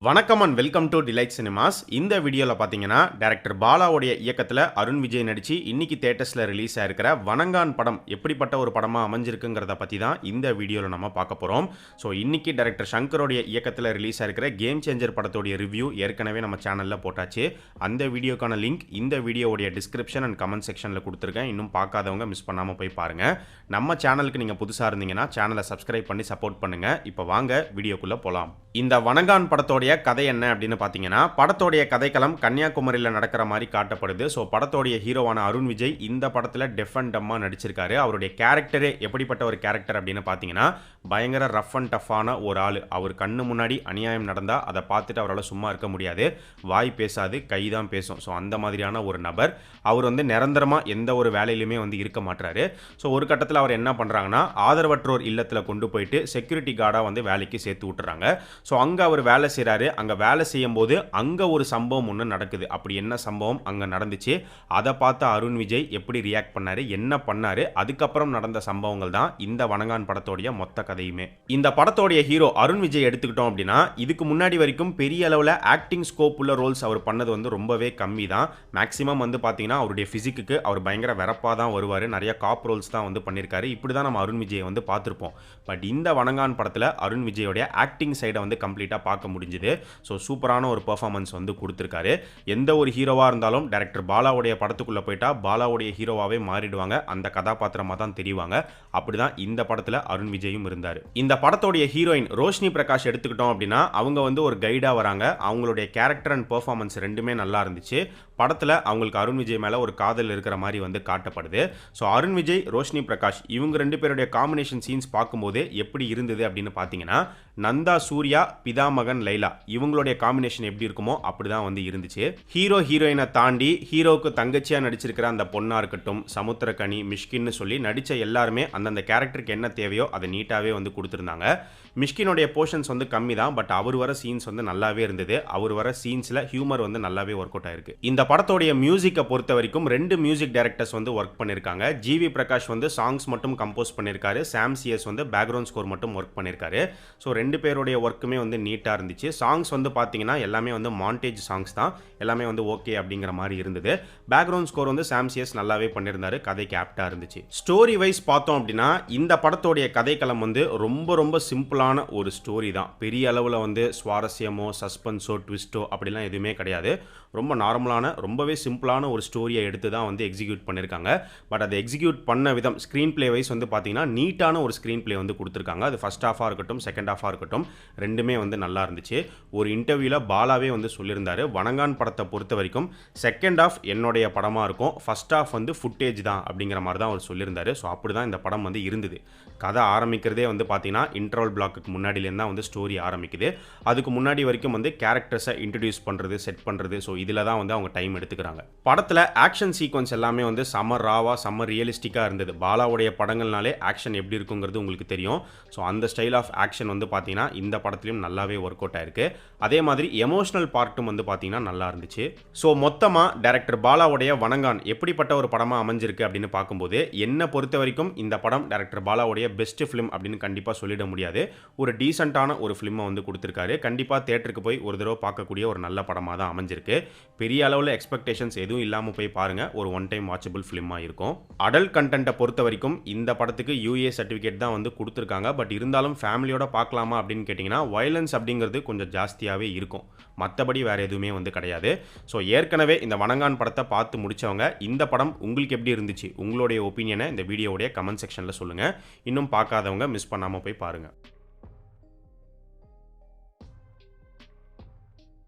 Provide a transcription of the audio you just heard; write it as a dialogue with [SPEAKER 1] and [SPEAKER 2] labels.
[SPEAKER 1] வணக்கம் and welcome to delight cinemas. இந்த வீடியோவில் பார்த்தீங்கன்னா டைரக்டர் பாலாவுடைய இயக்கத்தில் அருண் விஜய் நடித்து இன்னைக்கு தேட்டர்ஸில் ரிலீஸ் ஆகிருக்கிற வணங்கான் படம் எப்படிப்பட்ட ஒரு படமாக அமைஞ்சிருக்குங்கிறத பற்றி தான் இந்த வீடியோவில் நம்ம பார்க்க போகிறோம். ஸோ இன்னைக்கு டைரக்டர் சங்கரோடைய இயக்கத்தில் ரிலீஸ் ஆகிருக்கிற கேம் சேஞ்சர் படத்தோடைய ரிவ்யூ ஏற்கனவே நம்ம சேனலில் போட்டாச்சு. அந்த வீடியோக்கான லிங்க் இந்த வீடியோவுடைய டிஸ்கிரிப்ஷன் அண்ட் கமெண்ட் செக்ஷனில் கொடுத்துருக்கேன். இன்னும் பார்க்காதவங்க மிஸ் பண்ணாமல் போய் பாருங்கள். நம்ம சேனலுக்கு நீங்கள் புதுசாக இருந்தீங்கன்னா சேனலை சப்ஸ்கிரைப் பண்ணி சப்போர்ட் பண்ணுங்கள். இப்போ வாங்க வீடியோக்குள்ளே போகலாம். இந்த வணங்கான் படத்தோடைய கதை என்ன அப்படின்னு பார்த்தீங்கன்னா, படத்தோடைய கதைக்களம் கன்னியாகுமரியில் நடக்கிற மாதிரி காட்டப்படுது. ஸோ படத்தோடைய ஹீரோவான அருண் விஜய் இந்த படத்தில் டெஃப் அண்ட் டம்மாக நடிச்சிருக்காரு. அவருடைய கேரக்டரே எப்படிப்பட்ட ஒரு கேரக்டர் அப்படின்னு பார்த்தீங்கன்னா, பயங்கர ரஃப் அண்ட் டஃப்பான ஒரு ஆள். அவர் கண்ணு முன்னாடி அநியாயம் நடந்தால் அதை பார்த்துட்டு அவரால் சும்மா இருக்க முடியாது. வாய் பேசாது, கை தான் பேசும். ஸோ அந்த மாதிரியான ஒரு நபர். அவர் நிரந்தரமாக எந்த ஒரு வேலையிலுமே இருக்க மாட்டாரு. ஸோ ஒரு கட்டத்தில் அவர் என்ன பண்ணுறாங்கன்னா, ஆதரவற்றோர் இல்லத்தில் கொண்டு போயிட்டு செக்யூரிட்டி கார்டாக வேலைக்கு சேர்த்து விட்டுறாங்க. ஸோ அங்கே அவர் வேலை செய்கிறாரு. அங்கே வேலை செய்யும் போது அங்கே ஒரு சம்பவம் ஒன்று நடக்குது. அப்படி என்ன சம்பவம் அங்கே நடந்துச்சு, அதை பார்த்த அருண் விஜய் எப்படி ரியாக்ட் பண்ணாரு, என்ன பண்ணாரு, அதுக்கப்புறம் நடந்த சம்பவங்கள் தான் இந்த வணங்கான் படத்தோடைய மொத்த கதையுமே. இந்த படத்தோடைய ஹீரோ அருண் விஜய் எடுத்துக்கிட்டோம் அப்படின்னா, இதுக்கு முன்னாடி வரைக்கும் பெரிய அளவில் ஆக்டிங் ஸ்கோப் உள்ள ரோல்ஸ் அவர் பண்ணது ரொம்பவே கம்மி தான். மேக்ஸிமம் பார்த்தீங்கன்னா அவருடைய ஃபிசிக்கு அவர் பயங்கர வெறப்பாக தான் வருவார். நிறைய காப் ரோல்ஸ் தான் பண்ணியிருக்காரு. இப்படி தான் நம்ம அருண் விஜயை பார்த்துருப்போம். பட் இந்த வணங்கான் படத்தில் அருண் விஜயோடைய ஆக்டிங் சைடை கம்ப்ளீட்டாக பார்க்க முடிஞ்சுது. ஸோ சூப்பரான ஒரு பெர்ஃபார்மன்ஸ் கொடுத்துருக்காரு. எந்த ஒரு ஹீரோவாக இருந்தாலும் டைரக்டர் பாலாவுடைய படத்துக்குள்ளே போயிட்டா பாலாவுடைய ஹீரோவாகவே மாறிடுவாங்க. அந்த கதாபாத்திரமாக தான் தெரிவாங்க. அப்படி தான் இந்த படத்தில் அருண் விஜயும் இருந்தார். இந்த படத்தோடைய ஹீரோயின் ரோஷினி பிரகாஷ் எடுத்துக்கிட்டோம் அப்படின்னா, அவங்க ஒரு கைடாக வராங்க. அவங்களுடைய கேரக்டர் அண்ட் பெர்ஃபார்மன்ஸ் ரெண்டுமே நல்லா இருந்துச்சு. படத்தில் அவங்களுக்கு அருண் விஜய் மேலே ஒரு காதல் இருக்கிற மாதிரி காட்டப்படுது. ஸோ அருண் விஜய், ரோஷினி பிரகாஷ் இவங்க ரெண்டு பேருடைய காம்பினேஷன் சீன்ஸ் பார்க்கும்போது எப்படி இருந்தது அப்படின்னு பார்த்தீங்கன்னா, நந்தா சூர்யா, பிதாமகன் லைலா இவங்களுடைய காம்பினேஷன் எப்படி இருக்குமோ அப்படிதான் இருந்துச்சு. ஹீரோ ஹீரோயினை தாண்டி ஹீரோவுக்கு தங்கச்சியா நடிச்சிருக்கிற அந்த பொண்ணா இருக்கட்டும், சமுத்திரக்கனி, மிஷ்கின்னு சொல்லி நடிச்ச எல்லாருமே அந்தந்த கேரக்டருக்கு என்ன தேவையோ அதை நீட்டாவே கொடுத்துருந்தாங்க. மிஷ்கினுடைய போர்ஷன்ஸ் கம்மி தான். பட் அவர் வர சீன்ஸ் நல்லாவே இருந்தது. அவர் வர சீன்ஸ்ல ஹியூமர் நல்லாவே ஒர்க் அவுட் ஆயிருக்கு. இந்த படத்தோடைய மியூசிக்கை பொறுத்த வரைக்கும் ரெண்டு மியூசிக் டைரக்டர்ஸ் ஒர்க் பண்ணிருக்காங்க. ஜிவி பிரகாஷ் சாங்ஸ் மட்டும் கம்போஸ் பண்ணிருக்காரு. சாம் சிஎஸ் பேக்ரவுண்ட் ஸ்கோர் மட்டும் ஒர்க் பண்ணிருக்காரு. ஸோ ரெண்டு பேருடைய ஒர்க்குமே நீட்டா இருந்துச்சு. சாங்ஸ் பார்த்தீங்கன்னா எல்லாமே மாண்டேஜ் சாங்ஸ் தான். எல்லாமே ஓகே அப்படிங்கிற மாதிரி இருந்தது. பேக்ரவுண்ட் ஸ்கோர் சாம் சிஎஸ் நல்லாவே பண்ணியிருந்தாரு. கதைக்கு ஆப்டா இருந்துச்சு. ஸ்டோரி வைஸ் பார்த்தோம் அப்படின்னா, இந்த படத்தோடைய கதைக்களம் ரொம்ப ரொம்ப சிம்பிளான ஒரு ஸ்டோரி தான். பெரிய அளவில் சுவாரஸ்யமோ சஸ்பென்ஸோ ட்விஸ்டோ அப்படிலாம் எதுவுமே கிடையாது. ரொம்ப நார்மலான ரொம்பவே சிம்பிளான ஒரு ஸ்டோரியை எடுத்து தான் எக்ஸிக்யூட் பண்ணியிருக்காங்க. பட் அதை எக்ஸிக்யூட் பண்ண விதம் ஸ்க்ரீன் பிளே வைஸ் பார்த்தீங்கன்னா நீட்டான ஒரு ஸ்க்ரீன் பிளே கொடுத்துருக்காங்க. அது ஃபர்ஸ்ட் ஹாஃபாக இருக்கட்டும், செகண்ட் ஹாஃபாக இருக்கட்டும், ரெண்டுமே நல்லா இருந்துச்சு. ஒரு இன்டர்வியூவில் பாலாவே சொல்லியிருந்தாரு, வணங்கான் படத்தை பொறுத்த வரைக்கும் செகண்ட் ஹாஃப் என்னுடைய படமாக இருக்கும், ஃபர்ஸ்ட் ஹாஃப் ஃபுட்டேஜ் தான் அப்படிங்கிற மாதிரி தான் அவர் சொல்லியிருந்தாரு. ஸோ அப்படி தான் இந்த படம் இருந்தது. கதை ஆரம்பிக்கிறதே பார்த்தீங்கன்னா இன்டர்வல் பிளாக்கு முன்னாடியிலேருந்து தான் ஸ்டோரி ஆரம்பிக்குது. அதுக்கு முன்னாடி வரைக்கும் கேரக்டர்ஸை இன்ட்ரடியூஸ் பண்ணுறது, செட் பண்ணுறது. ஸோ இதில் தான் அவங்க டைம் எடுத்துக்கிறாங்க. படத்தில் ஆக்ஷன் சீக்வன்ஸ் எல்லாமே செம்ம ராவா, செம்ம ரியலிஸ்டிக்காக இருந்தது. பாலாவுடைய படங்கள்னாலே ஆக்ஷன் எப்படி இருக்குங்கிறது உங்களுக்கு தெரியும். ஸோ அந்த ஸ்டைல் ஆஃப் ஆக்ஷன் பார்த்தீங்கன்னா இந்த படத்துலையும் நல்லாவே ஒர்க் அவுட் ஆயிருக்கு. அதே மாதிரி எமோஷனல் பார்ட்டும் பார்த்தீங்கன்னா நல்லா இருந்துச்சு. ஸோ மொத்தமாக டைரக்டர் பாலாவுடைய வணங்கான் எப்படிப்பட்ட ஒரு படமாக அமைஞ்சிருக்கு அப்படின்னு பார்க்கும்போது, என்னை பொறுத்த வரைக்கும் இந்த படம் டைரக்டர் பாலாவுடைய பெஸ்ட் ஃபிலிம் அப்படின்னு கண்டிப்பாக சொல்லிட முடியாது. ஒரு டீசென்ட்டான ஒரு ஃபிலிமை கொடுத்துருக்காரு. கண்டிப்பாக தியேட்டருக்கு போய் ஒரு தடவை பார்க்கக்கூடிய ஒரு நல்ல படமாக தான் அமைஞ்சிருக்கு. பெரிய அளவில் எக்ஸ்பெக்டேஷன்ஸ் எதுவும் இல்லாமல் போய் பாருங்கள். ஒரு ஒன் டைம் வாட்சபிள் ஃபிலிமாக இருக்கும். அடல்ட் கண்டென்ட்டை பொறுத்த வரைக்கும் இந்த படத்துக்கு யூஏ சர்டிஃபிகேட் தான் கொடுத்துருக்காங்க. பட் இருந்தாலும் ஃபேமிலியோட பார்க்கலாமா அப்படின்னு கேட்டிங்கன்னா, வயலன்ஸ் அப்படிங்கிறது கொஞ்சம் ஜாஸ்தியாகவே இருக்கும். மற்றபடி வேறு எதுவுமே கிடையாது. ஸோ ஏற்கனவே இந்த வணங்கான் படத்தை பார்த்து முடித்தவங்க இந்த படம் உங்களுக்கு எப்படி இருந்துச்சு, உங்களுடைய ஒப்பீனியனை இந்த வீடியோவுடைய கமெண்ட் செக்ஷனில் சொல்லுங்கள். இன்னும் பார்க்காதவங்க மிஸ் பண்ணாமல் போய் பாருங்கள்.